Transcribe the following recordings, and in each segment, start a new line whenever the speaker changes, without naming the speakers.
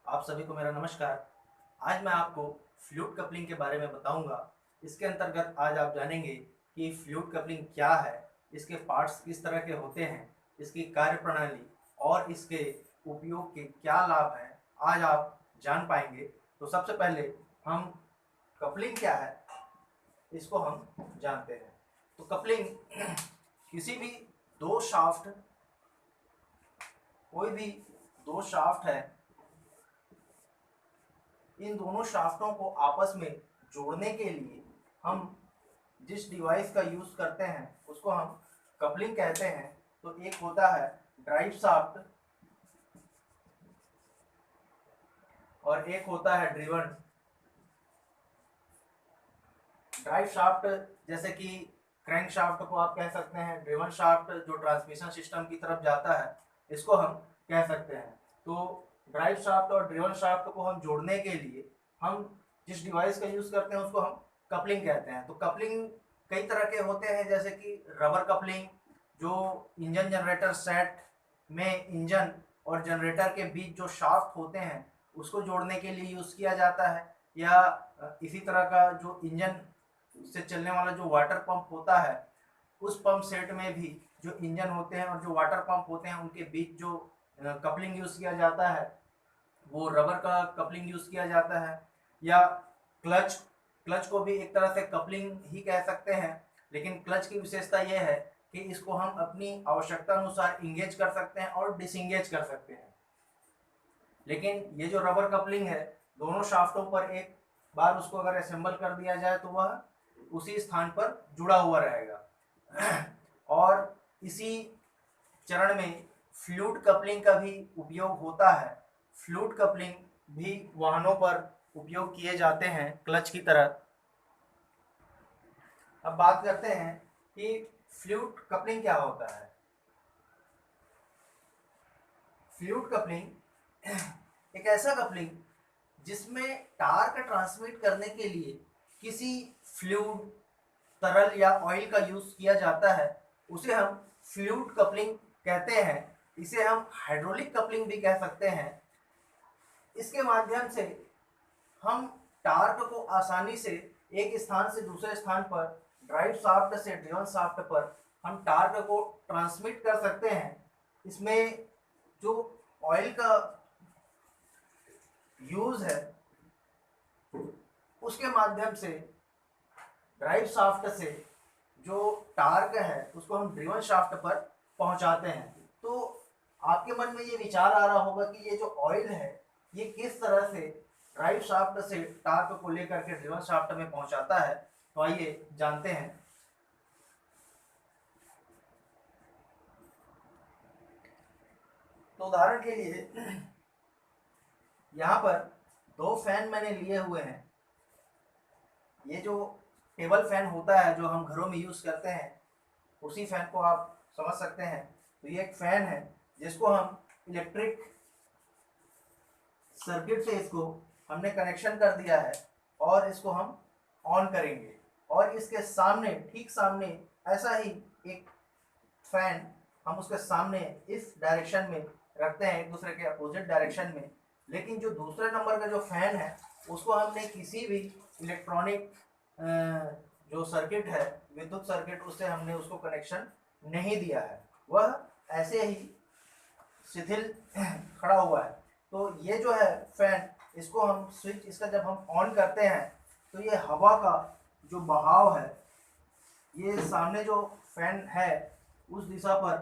आप सभी को मेरा नमस्कार। आज मैं आपको फ्लूइड कपलिंग के बारे में बताऊंगा। इसके अंतर्गत आज आप जानेंगे कि फ्लूइड कपलिंग क्या है, इसके पार्ट्स किस तरह के होते हैं, इसकी कार्यप्रणाली और इसके उपयोग के क्या लाभ हैं, आज आप जान पाएंगे। तो सबसे पहले हम कपलिंग क्या है इसको हम जानते हैं। तो कपलिंग किसी भी दो शाफ्ट, कोई भी दो शाफ्ट है, इन दोनों शाफ्टों को आपस में जोड़ने के लिए हम जिस डिवाइस का यूज करते हैं उसको हम कपलिंग कहते हैं। तो एक होता है ड्राइव शाफ्ट और एक होता है ड्रिवन। ड्राइव शाफ्ट जैसे कि क्रैंक शाफ्ट को आप कह सकते हैं, ड्रिवन शाफ्ट जो ट्रांसमिशन सिस्टम की तरफ जाता है इसको हम कह सकते हैं। तो ड्राइव शाफ्ट और ड्रिवन शाफ्ट को हम जोड़ने के लिए हम जिस डिवाइस का यूज करते हैं उसको हम कपलिंग कहते हैं। तो कपलिंग कई तरह के होते हैं, जैसे कि रबर कपलिंग जो इंजन जनरेटर सेट में इंजन और जनरेटर के बीच जो शाफ्ट होते हैं उसको जोड़ने के लिए यूज किया जाता है, या इसी तरह का जो इंजन से चलने वाला जो वाटर पंप होता है उस पंप सेट में भी जो इंजन होते हैं और जो वाटर पंप होते हैं उनके बीच जो कपलिंग यूज किया जाता है वो रबर का कपलिंग यूज किया जाता है। या क्लच क्लच को भी एक तरह से कपलिंग ही कह सकते हैं, लेकिन क्लच की विशेषता यह है कि इसको हम अपनी आवश्यकता अनुसार इंगेज कर सकते हैं और डिसंगेज कर सकते हैं। लेकिन ये जो रबर कपलिंग है, दोनों शाफ्टों पर एक बार उसको अगर असेंबल कर दिया जाए तो वह उसी स्थान पर जुड़ा हुआ रहेगा। और इसी चरण में फ्लूइड कपलिंग का भी उपयोग होता है। फ्लूइड कपलिंग भी वाहनों पर उपयोग किए जाते हैं क्लच की तरह। अब बात करते हैं कि फ्लूइड कपलिंग क्या होता है। फ्लूइड कपलिंग एक ऐसा कपलिंग जिसमें टार्क ट्रांसमिट करने के लिए किसी फ्लूइड, तरल या ऑयल का यूज किया जाता है, उसे हम फ्लूइड कपलिंग कहते हैं। इसे हम हाइड्रोलिक कपलिंग भी कह सकते हैं। इसके माध्यम से हम टार्क को आसानी से एक स्थान से दूसरे स्थान पर, ड्राइव शाफ्ट से ड्रिवन शाफ्ट पर हम टार्क को ट्रांसमिट कर सकते हैं। इसमें जो ऑयल का यूज है उसके माध्यम से ड्राइव शाफ्ट से जो टार्क है उसको हम ड्रिवन शाफ्ट पर पहुंचाते हैं। तो आपके मन में ये विचार आ रहा होगा कि ये जो ऑयल है ये किस तरह से ड्राइव शाफ्ट से टार्क को लेकर के ड्रिवन शाफ्ट में पहुंचाता है। तो आइए जानते हैं। तो उदाहरण के लिए यहाँ पर दो फैन मैंने लिए हुए हैं। ये जो टेबल फैन होता है जो हम घरों में यूज करते हैं उसी फैन को आप समझ सकते हैं। तो ये एक फैन है जिसको हम इलेक्ट्रिक सर्किट से इसको हमने कनेक्शन कर दिया है और इसको हम ऑन करेंगे। और इसके सामने, ठीक सामने ऐसा ही एक फैन हम उसके सामने इस डायरेक्शन में रखते हैं, एक दूसरे के अपोजिट डायरेक्शन में। लेकिन जो दूसरे नंबर का जो फैन है उसको हमने किसी भी इलेक्ट्रॉनिक जो सर्किट है, विद्युत सर्किट, उससे हमने उसको कनेक्शन नहीं दिया है, वह ऐसे ही शिथिल खड़ा हुआ है। तो ये जो है फैन, इसको हम स्विच, इसका जब हम ऑन करते हैं तो ये हवा का जो बहाव है ये सामने जो फैन है उस दिशा पर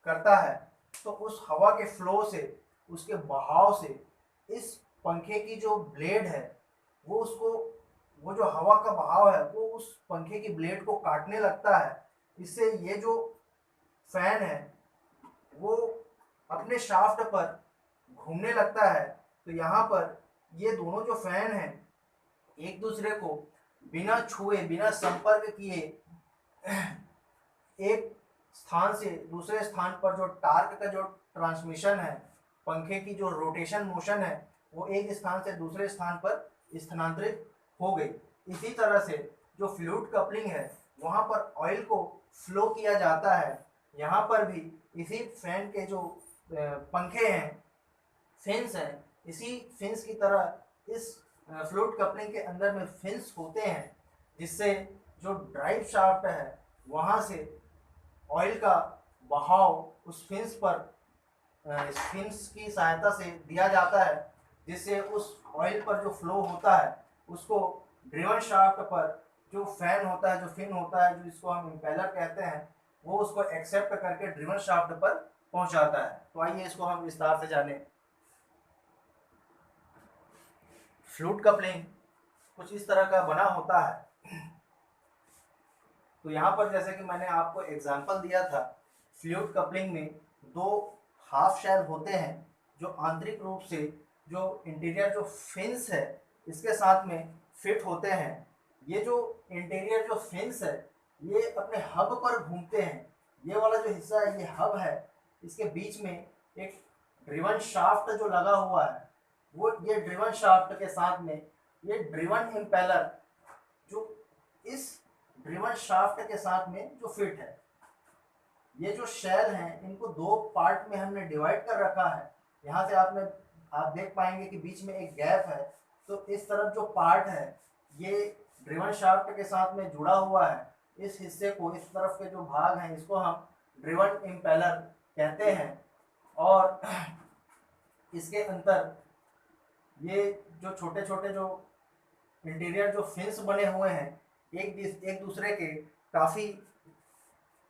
करता है। तो उस हवा के फ्लो से, उसके बहाव से इस पंखे की जो ब्लेड है वो उसको, वो जो हवा का बहाव है वो उस पंखे की ब्लेड को काटने लगता है। इससे ये जो फैन है वो अपने शाफ्ट पर घूमने लगता है। तो यहाँ पर ये दोनों जो फैन हैं एक दूसरे को बिना छुए, बिना संपर्क किए एक स्थान से दूसरे स्थान पर जो टार्क का जो ट्रांसमिशन है, पंखे की जो रोटेशन मोशन है, वो एक स्थान से दूसरे स्थान पर स्थानांतरित हो गई। इसी तरह से जो फ्लूइड कपलिंग है वहाँ पर ऑयल को फ्लो किया जाता है। यहाँ पर भी इसी फैन के जो पंखे हैं, फेंस हैं, इसी फिन्स की तरह इस फ्लूइड कपलिंग के अंदर में फिन्स होते हैं, जिससे जो ड्राइव शाफ्ट है वहाँ से ऑयल का बहाव उस फिन्स पर फिन्स की सहायता से दिया जाता है, जिससे उस ऑयल पर जो फ्लो होता है उसको ड्रिवन शाफ्ट पर जो फैन होता है, जो फिन होता है, जो इसको हम इम्पेलर कहते हैं, वो उसको एक्सेप्ट करके ड्रिवन शाफ्ट पर पहुंचाता है। तो आइए इसको हम विस्तार से जानें। फ्लूइड कपलिंग कुछ इस तरह का बना होता है। तो यहाँ पर जैसे कि मैंने आपको एग्जांपल दिया था, फ्लूइड कपलिंग में दो हाफ शेल होते हैं जो आंतरिक रूप से जो इंटीरियर जो फिन्स है इसके साथ में फिट होते हैं। ये जो इंटीरियर जो फिन्स है ये अपने हब पर घूमते हैं। ये वाला जो हिस्सा है ये हब है, इसके बीच में एक ड्रिवन शाफ्ट जो लगा हुआ है, वो ये ड्रिवन शाफ्ट के साथ में ये ड्रिवन इम्पेलर जो इस ड्रिवन शाफ्ट के साथ में जो फिट है। ये जो शेल हैं इनको दो पार्ट में हमने डिवाइड कर रखा है। यहाँ से आप देख पाएंगे कि बीच में एक गैप है। तो इस तरफ जो पार्ट है ये ड्रिवन शाफ्ट के साथ में जुड़ा हुआ है। इस हिस्से को, इस तरफ के जो भाग हैं इसको हम ड्रिवन इम्पेलर कहते हैं। और इसके अंदर ये जो छोटे छोटे जो इंटीरियर जो फिन्स बने हुए हैं एक दूसरे के काफ़ी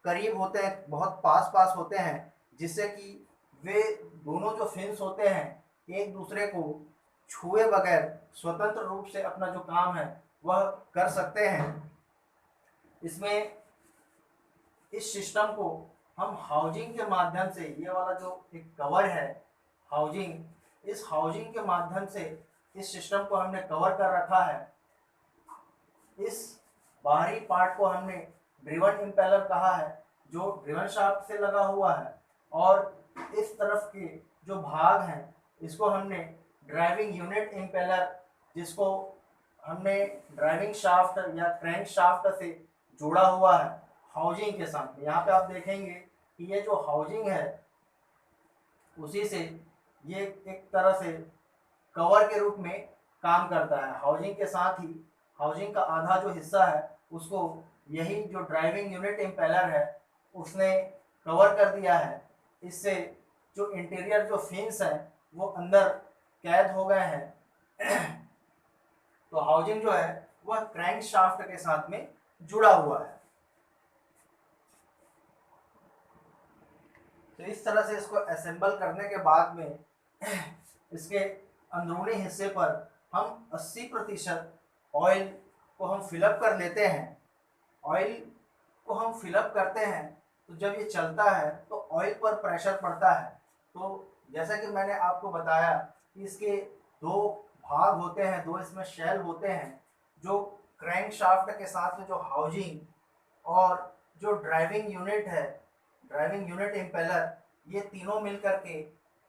करीब होते हैं, बहुत पास पास होते हैं, जिससे कि वे दोनों जो फिन्स होते हैं एक दूसरे को छुए बगैर स्वतंत्र रूप से अपना जो काम है वह कर सकते हैं। इसमें इस सिस्टम को हम हाउजिंग के माध्यम से, ये वाला जो एक कवर है हाउजिंग, इस हाउजिंग के माध्यम से इस सिस्टम को हमने कवर कर रखा है। इस बाहरी पार्ट को हमने ड्रिवन इम्पेलर कहा है जो ड्रिवन शाफ्ट से लगा हुआ है, और इस तरफ के जो भाग हैं इसको हमने ड्राइविंग यूनिट इम्पेलर, जिसको हमने ड्राइविंग शाफ्ट या क्रैंक शाफ्ट से जोड़ा हुआ है हाउजिंग के साथ। यहाँ पे आप देखेंगे कि ये जो हाउजिंग है उसी से ये एक तरह से कवर के रूप में काम करता है। हाउजिंग के साथ ही हाउजिंग का आधा जो हिस्सा है उसको यही जो ड्राइविंग यूनिट इम्पेलर है उसने कवर कर दिया है। इससे जो इंटीरियर जो फिन्स हैं वो अंदर कैद हो गए हैं। तो हाउजिंग जो है वह क्रैंक शाफ्ट के साथ में जुड़ा हुआ है। तो इस तरह से इसको असेंबल करने के बाद में इसके अंदरूनी हिस्से पर हम 80% ऑयल को हम फिलअप कर लेते हैं। ऑयल को हम फिलअप करते हैं तो जब ये चलता है तो ऑयल पर प्रेशर पड़ता है। तो जैसा कि मैंने आपको बताया कि इसके दो भाग होते हैं, दो इसमें शेल होते हैं। जो क्रैंक शाफ्ट के साथ में जो हाउजिंग और जो ड्राइविंग यूनिट है, ड्राइविंग यूनिट इम्पेलर, ये तीनों मिलकर के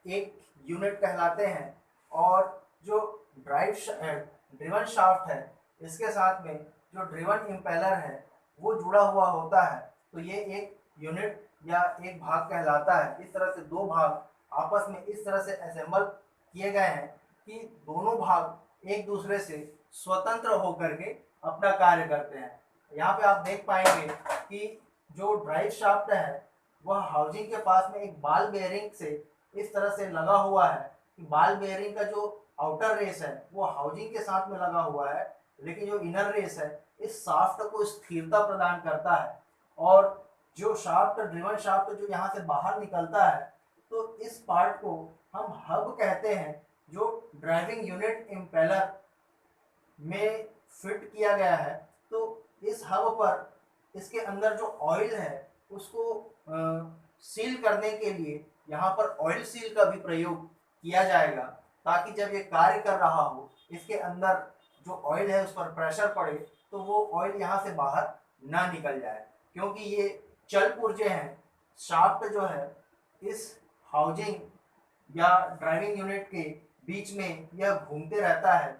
एक यूनिट कहलाते हैं। और जो ड्रिवन शाफ्ट है इसके साथ में जो ड्रिवन इम्पेलर है वो जुड़ा हुआ होता है। तो ये एक यूनिट या एक भाग कहलाता है। इस तरह से दो भाग आपस में इस तरह से असेंबल किए गए हैं कि दोनों भाग एक दूसरे से स्वतंत्र होकर के अपना कार्य करते हैं। यहाँ पे आप देख पाएंगे कि जो ड्राइव शाफ्ट है वह हाउजिंग के पास में एक बॉल बेयरिंग से इस तरह से लगा हुआ है कि बॉल बेयरिंग का जो आउटर रेस है वो हाउजिंग के साथ में लगा हुआ है, लेकिन जो इनर रेस है इस शाफ्ट को स्थिरता प्रदान करता है। और जो शाफ्ट, ड्रिवन शाफ्ट जो यहाँ से बाहर निकलता है, तो इस पार्ट को हम हब कहते हैं, जो ड्राइविंग यूनिट इम्पेलर में फिट किया गया है। तो इस हब पर इसके अंदर जो ऑयल है उसको सील करने के लिए यहाँ पर ऑयल सील का भी प्रयोग किया जाएगा, ताकि जब ये कार्य कर रहा हो इसके अंदर जो ऑयल है उस पर प्रेशर पड़े तो वो ऑयल यहाँ से बाहर ना निकल जाए। क्योंकि ये चल पुर्जे हैं, शाफ्ट जो है इस हाउजिंग या ड्राइविंग यूनिट के बीच में यह घूमते रहता है।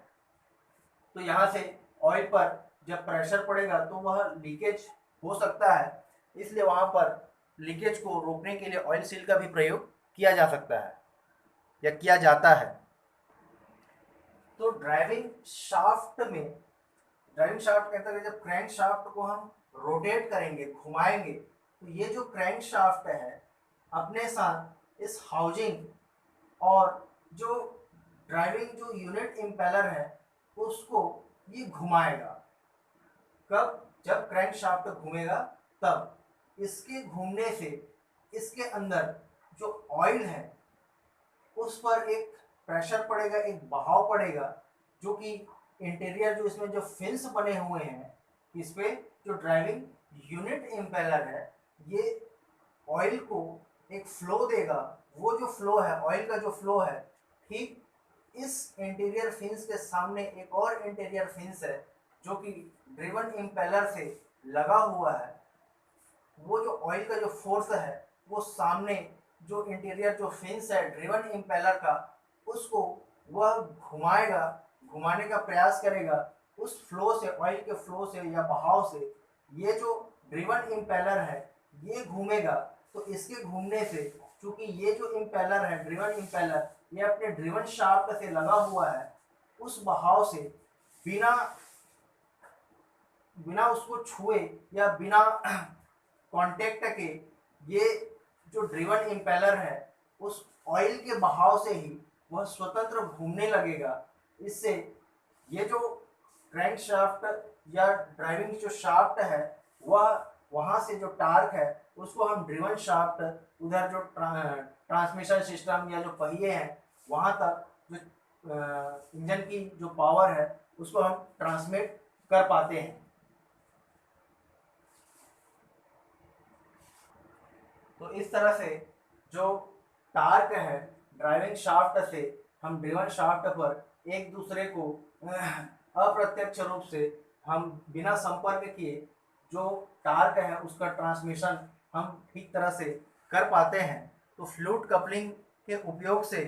तो यहाँ से ऑयल पर जब प्रेशर पड़ेगा तो वह लीकेज हो सकता है, इसलिए वहाँ पर लीकेज को रोकने के लिए ऑयल सील का भी प्रयोग किया जा सकता है या किया जाता है। तो ड्राइविंग शाफ्ट के अंतर्गत जब क्रैंक शाफ्ट को हम रोटेट करेंगे, घुमाएंगे, तो ये जो क्रैंक शाफ्ट है अपने साथ इस हाउजिंग और जो ड्राइविंग जो यूनिट इम्पेलर है उसको ये घुमाएगा। कब? जब क्रैंक शाफ्ट घूमेगा तब। इसके घूमने से इसके अंदर जो ऑयल है उस पर एक प्रेशर पड़ेगा, एक बहाव पड़ेगा, जो कि इंटीरियर जो इसमें जो फिन्स बने हुए हैं इस पे जो ड्राइविंग यूनिट इम्पेलर है ये ऑयल को एक फ्लो देगा। वो जो फ्लो है, ऑयल का जो फ्लो है, ठीक इस इंटीरियर फिन्स के सामने एक और इंटीरियर फिन्स है जो कि ड्रिवन इम्पेलर से लगा हुआ है। वो जो ऑयल का जो फोर्स है वो सामने जो इंटीरियर जो फिन्स है ड्रिवन इम्पेलर का, उसको वह घुमाएगा, घुमाने का प्रयास करेगा। उस फ्लो से, ऑयल के फ्लो से या बहाव से ये जो ड्रिवन इम्पेलर है ये घूमेगा। तो इसके घूमने से, चूंकि ये जो इम्पेलर है ड्रिवन इम्पेलर, ये अपने ड्रिवन शाफ्ट से लगा हुआ है, उस बहाव से बिना उसको छुए या बिना कांटेक्ट के ये जो ड्रिवन इम्पेलर है उस ऑयल के बहाव से ही वह स्वतंत्र घूमने लगेगा। इससे ये जो क्रैंक शाफ्ट या ड्राइविंग जो शाफ्ट है वह वहाँ से जो टार्क है उसको हम ड्रिवन शाफ्ट, उधर जो ट्रांसमिशन सिस्टम या जो पहिए हैं वहाँ तक जो इंजन की जो पावर है उसको हम ट्रांसमिट कर पाते हैं। तो इस तरह से जो टार्क है ड्राइविंग शाफ्ट से हम ड्रिवन शाफ्ट पर एक दूसरे को अप्रत्यक्ष रूप से हम बिना संपर्क किए जो टार्क है उसका ट्रांसमिशन हम ठीक तरह से कर पाते हैं। तो फ्लूइड कपलिंग के उपयोग से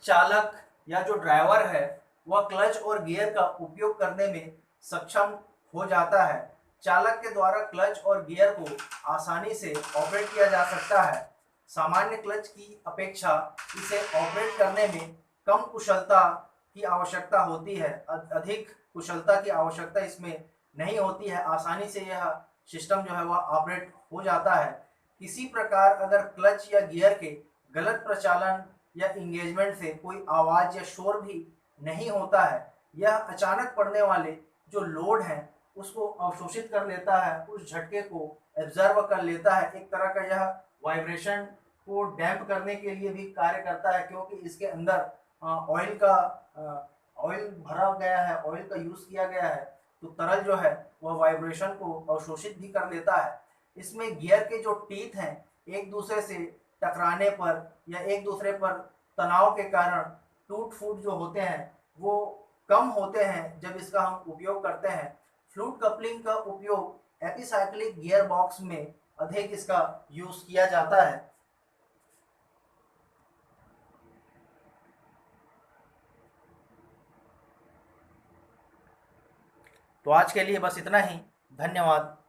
चालक या जो ड्राइवर है वह क्लच और गियर का उपयोग करने में सक्षम हो जाता है। चालक के द्वारा क्लच और गियर को आसानी से ऑपरेट किया जा सकता है। सामान्य क्लच की अपेक्षा इसे ऑपरेट करने में कम कुशलता की आवश्यकता होती है, अधिक कुशलता की आवश्यकता इसमें नहीं होती है। आसानी से यह सिस्टम जो है वह ऑपरेट हो जाता है। किसी प्रकार अगर क्लच या गियर के गलत प्रचालन या इंगेजमेंट से कोई आवाज़ या शोर भी नहीं होता है, यह अचानक पड़ने वाले जो लोड हैं उसको अवशोषित कर लेता है, उस झटके को एब्जर्व कर लेता है। एक तरह का यह वाइब्रेशन को डैम्प करने के लिए भी कार्य करता है, क्योंकि इसके अंदर ऑयल भरा गया है, ऑयल का यूज़ किया गया है, तो तरल जो है वह वाइब्रेशन को अवशोषित भी कर लेता है। इसमें गियर के जो टीथ हैं एक दूसरे से टकराने पर या एक दूसरे पर तनाव के कारण टूट फूट जो होते हैं वो कम होते हैं जब इसका हम उपयोग करते हैं। फ्लूइड कपलिंग का उपयोग एपिसाइक्लिक गियर बॉक्स में अधिक इसका यूज़ किया जाता है। तो आज के लिए बस इतना ही। धन्यवाद।